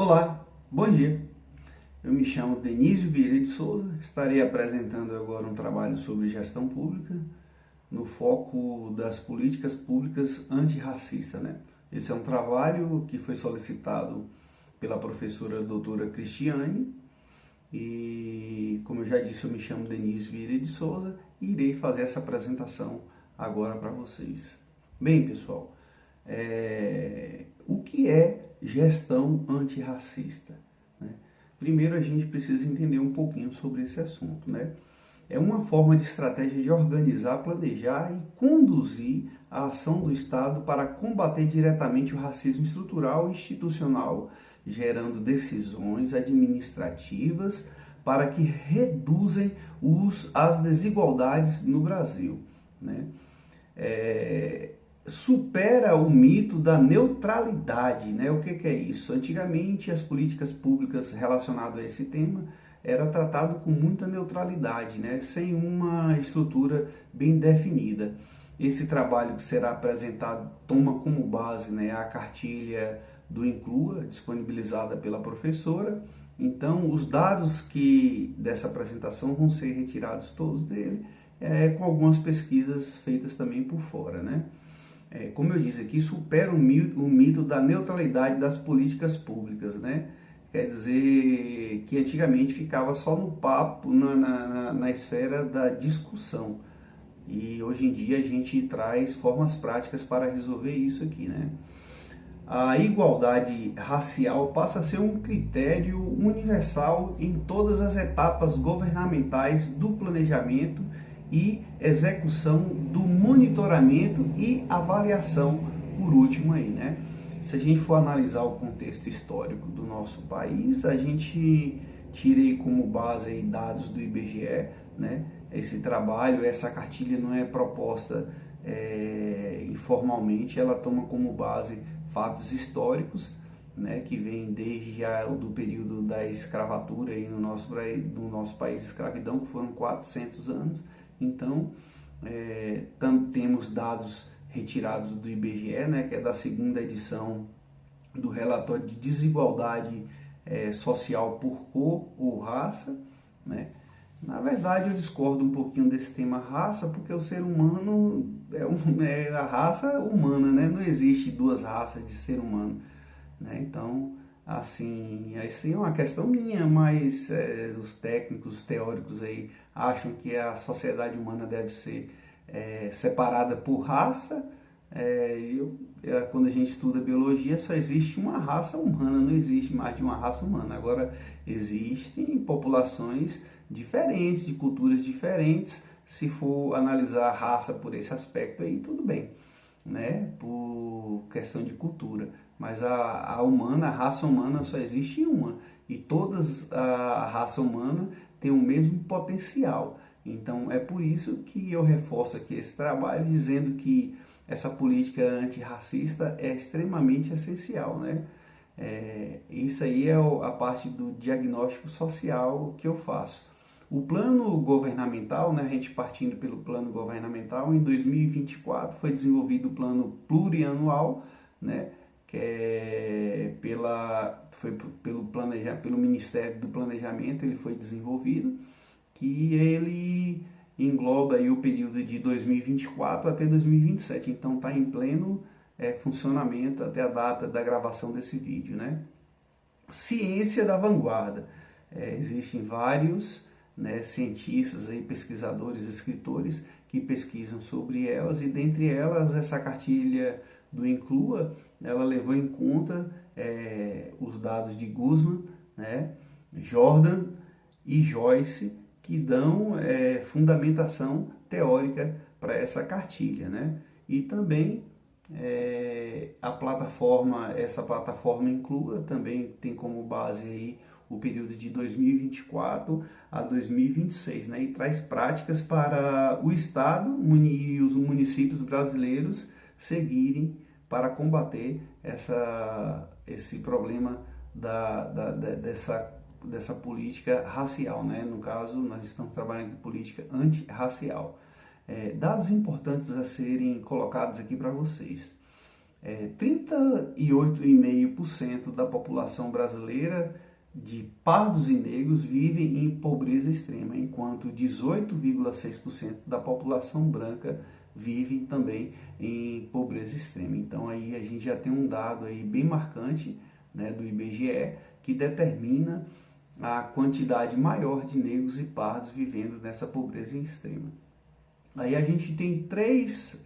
Olá, bom dia. Eu me chamo Denísio Vieira de Souza, estarei apresentando agora um trabalho sobre gestão pública no foco das políticas públicas antirracistas, né? Esse é um trabalho que foi solicitado pela professora doutora Cristiane e, como eu já disse, eu me chamo Denísio Vieira de Souza e irei fazer essa apresentação agora para vocês. Bem, pessoal, o que é gestão antirracista? Né? Primeiro a gente precisa entender um pouquinho sobre esse assunto, né? É uma forma de estratégia de organizar, planejar e conduzir a ação do Estado para combater diretamente o racismo estrutural e institucional, gerando decisões administrativas para que reduzem as desigualdades no Brasil, né? Supera o mito da neutralidade, né? O que é isso? Antigamente as políticas públicas relacionadas a esse tema era tratado com muita neutralidade, né? Sem uma estrutura bem definida. Esse trabalho que será apresentado toma como base, né, a cartilha do Inclua, disponibilizada pela professora. Então, os dados dessa apresentação vão ser retirados todos dele, com algumas pesquisas feitas também por fora, né? Como eu disse aqui, supera o mito da neutralidade das políticas públicas, né? Quer dizer que antigamente ficava só no papo, na esfera da discussão. E hoje em dia a gente traz formas práticas para resolver isso aqui, né? A igualdade racial passa a ser um critério universal em todas as etapas governamentais do planejamento e execução do monitoramento e avaliação, por último aí, né? Se a gente for analisar o contexto histórico do nosso país, a gente tirei como base aí dados do IBGE, né? Esse trabalho, essa cartilha não é proposta informalmente, ela toma como base fatos históricos, né, que vem desde do período da escravatura aí no nosso país, escravidão, que foram 400 anos. Então, temos dados retirados do IBGE, né, que é da segunda edição do relatório de desigualdade social por cor ou raça, né? Na verdade, eu discordo um pouquinho desse tema raça, porque o ser humano é a raça humana, né? Não existe duas raças de ser humano, né? Então, assim, isso é uma questão minha, mas os técnicos, os teóricos aí acham que a sociedade humana deve ser separada por raça. Quando a gente estuda biologia, só existe uma raça humana, não existe mais de uma raça humana. Agora, existem populações diferentes, de culturas diferentes. Se for analisar a raça por esse aspecto aí, tudo bem, né? Por questão de cultura. Mas a raça humana só existe uma. E todas a raça humana tem o mesmo potencial. Então, é por isso que eu reforço aqui esse trabalho, dizendo que essa política antirracista é extremamente essencial, né? Isso aí é a parte do diagnóstico social que eu faço. O plano governamental, né, a gente partindo pelo plano governamental, em 2024 foi desenvolvido o plano plurianual, né, que pelo Ministério do Planejamento ele foi desenvolvido, que ele engloba aí o período de 2024 até 2027, então está em pleno funcionamento até a data da gravação desse vídeo, né? Ciência da vanguarda. Existem vários, né, cientistas, aí, pesquisadores, escritores que pesquisam sobre elas, e dentre elas essa cartilha do Inclua, ela levou em conta os dados de Guzman, né, Jordan e Joyce, que dão fundamentação teórica para essa cartilha, né? E também essa plataforma Inclua também tem como base aí o período de 2024 a 2026, né? E traz práticas para o Estado e os municípios brasileiros seguirem para combater esse problema dessa política racial, né? No caso, nós estamos trabalhando com política antirracial. Dados importantes a serem colocados aqui para vocês. 38,5% da população brasileira de pardos e negros vivem em pobreza extrema, enquanto 18,6% da população branca vivem também em pobreza extrema. Então aí a gente já tem um dado aí bem marcante, né, do IBGE, que determina a quantidade maior de negros e pardos vivendo nessa pobreza extrema. Aí a gente tem três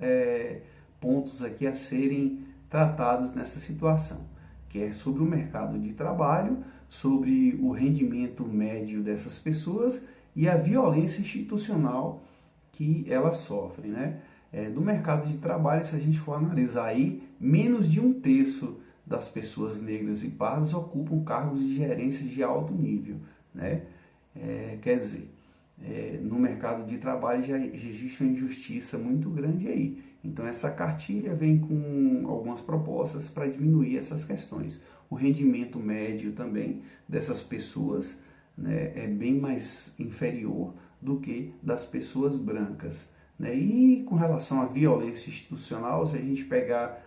pontos aqui a serem tratados nessa situação, que é sobre o mercado de trabalho, sobre o rendimento médio dessas pessoas e a violência institucional que elas sofrem, né? Do mercado de trabalho, se a gente for analisar aí, menos de 1/3 das pessoas negras e pardas ocupam cargos de gerência de alto nível, né? Quer dizer, no mercado de trabalho já existe uma injustiça muito grande aí. Então essa cartilha vem com algumas propostas para diminuir essas questões. O rendimento médio também dessas pessoas, né, é bem mais inferior do que das pessoas brancas, né? E com relação à violência institucional, se a gente pegar,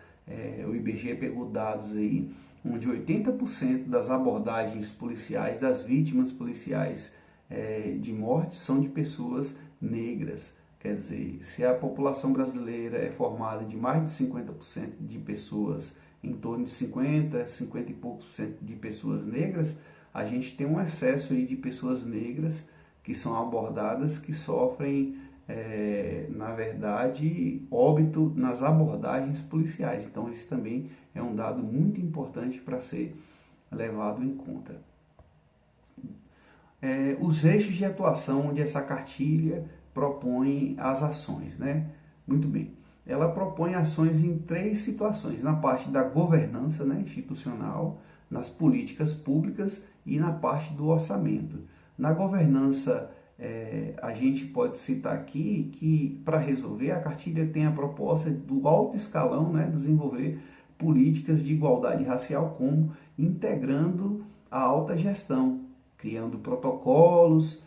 o IBGE pegou dados aí, onde 80% das abordagens policiais, das vítimas policiais de morte são de pessoas negras. Quer dizer, se a população brasileira é formada de mais de 50% de pessoas, em torno de 50 e poucos por cento de pessoas negras, a gente tem um excesso aí de pessoas negras que são abordadas, que sofrem, na verdade, óbito nas abordagens policiais. Então, esse também é um dado muito importante para ser levado em conta. Os eixos de atuação onde essa cartilha propõe as ações, né? Muito bem. Ela propõe ações em três situações: na parte da governança, né, institucional, nas políticas públicas e na parte do orçamento. Na governança, a gente pode citar aqui que, para resolver, a cartilha tem a proposta do alto escalão, né, desenvolver políticas de igualdade racial, como integrando a alta gestão, criando protocolos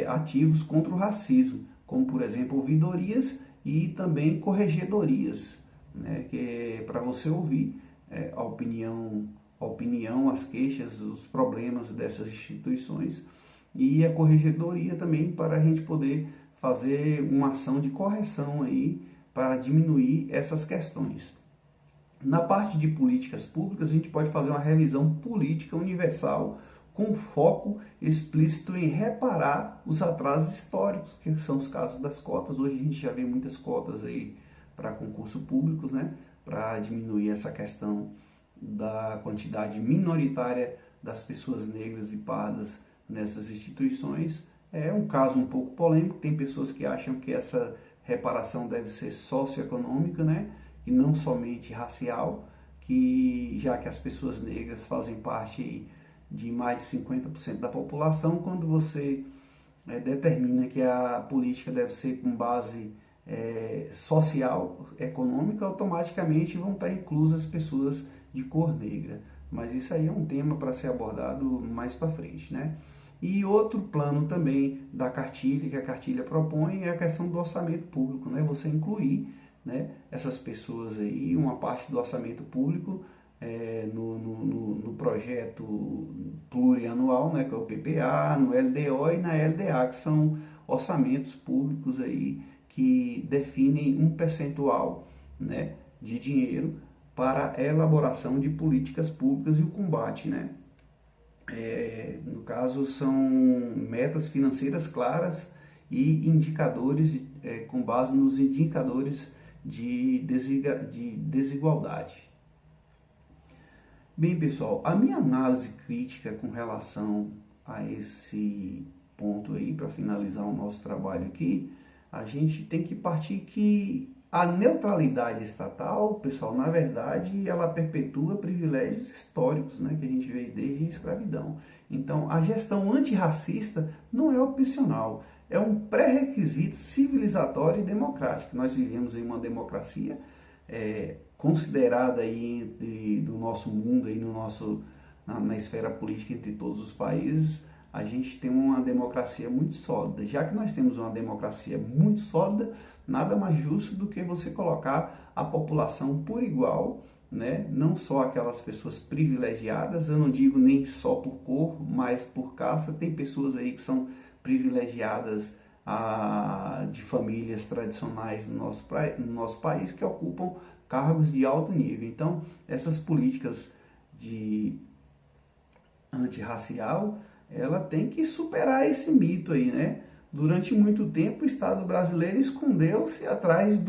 ativos contra o racismo, como, por exemplo, ouvidorias e também corregedorias, né, que é para você ouvir a opinião, as queixas, os problemas dessas instituições, e a corregedoria também para a gente poder fazer uma ação de correção aí para diminuir essas questões. Na parte de políticas públicas, a gente pode fazer uma revisão política universal com foco explícito em reparar os atrasos históricos, que são os casos das cotas. Hoje a gente já vê muitas cotas aí para concursos públicos, né, para diminuir essa questão da quantidade minoritária das pessoas negras e pardas nessas instituições. É um caso um pouco polêmico, tem pessoas que acham que essa reparação deve ser socioeconômica, né, e não somente racial, que já que as pessoas negras fazem parte de mais de 50% da população, quando você determina que a política deve ser com base social, econômica, automaticamente vão estar inclusas pessoas de cor negra. Mas isso aí é um tema para ser abordado mais para frente, né? E outro plano também da cartilha, que a cartilha propõe, é a questão do orçamento público, né? Você incluir, né, essas pessoas aí, uma parte do orçamento público no projeto plurianual, né, que é o PPA, no LDO e na LDA, que são orçamentos públicos aí que definem um percentual, né, de dinheiro para a elaboração de políticas públicas e o combate, né? No caso, são metas financeiras claras e indicadores com base nos indicadores de desigualdade. Bem, pessoal, a minha análise crítica com relação a esse ponto aí, para finalizar o nosso trabalho aqui, a gente tem que partir que a neutralidade estatal, pessoal, na verdade, ela perpetua privilégios históricos, né, que a gente vê desde a escravidão. Então, a gestão antirracista não é opcional, é um pré-requisito civilizatório e democrático. Nós vivemos em uma democracia considerada aí do nosso mundo, aí na esfera política entre todos os países, a gente tem uma democracia muito sólida. Já que nós temos uma democracia muito sólida, nada mais justo do que você colocar a população por igual, né? Não só aquelas pessoas privilegiadas, eu não digo nem só por cor, mas por caça. Tem pessoas aí que são privilegiadas de famílias tradicionais no nosso país que ocupam cargos de alto nível. Então, essas políticas de antirracial, ela tem que superar esse mito aí, né? Durante muito tempo, o Estado brasileiro escondeu-se atrás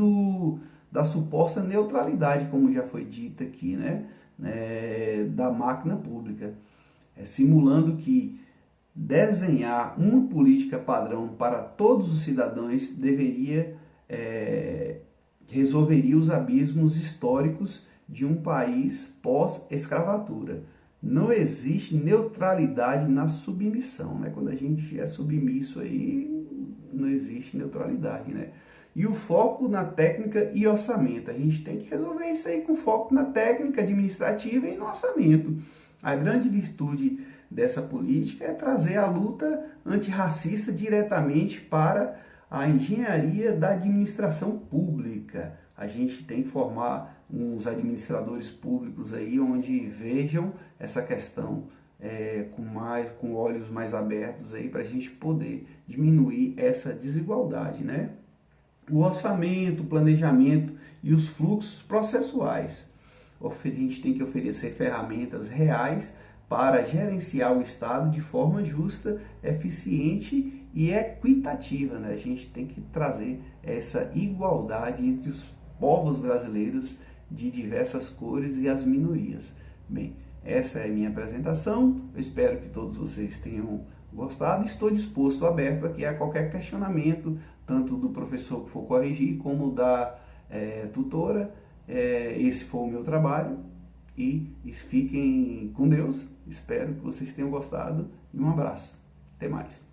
da suposta neutralidade, como já foi dito aqui, né? Da máquina pública, simulando que desenhar uma política padrão para todos os cidadãos resolveria os abismos históricos de um país pós-escravatura. Não existe neutralidade na submissão, né? Quando a gente é submisso aí, não existe neutralidade, né? E o foco na técnica e orçamento. A gente tem que resolver isso aí com foco na técnica administrativa e no orçamento. A grande virtude dessa política é trazer a luta antirracista diretamente para a engenharia da administração pública. A gente tem que formar uns administradores públicos aí onde vejam essa questão com olhos mais abertos aí para a gente poder diminuir essa desigualdade, né? O orçamento, o planejamento e os fluxos processuais. A gente tem que oferecer ferramentas reais para gerenciar o Estado de forma justa, eficiente e equitativa, né? A gente tem que trazer essa igualdade entre os povos brasileiros de diversas cores e as minorias. Bem, essa é a minha apresentação. Eu espero que todos vocês tenham gostado. Estou disposto, aberto aqui a qualquer questionamento, tanto do professor que for corrigir, como da tutora. Esse foi o meu trabalho e fiquem com Deus. Espero que vocês tenham gostado e um abraço. Até mais.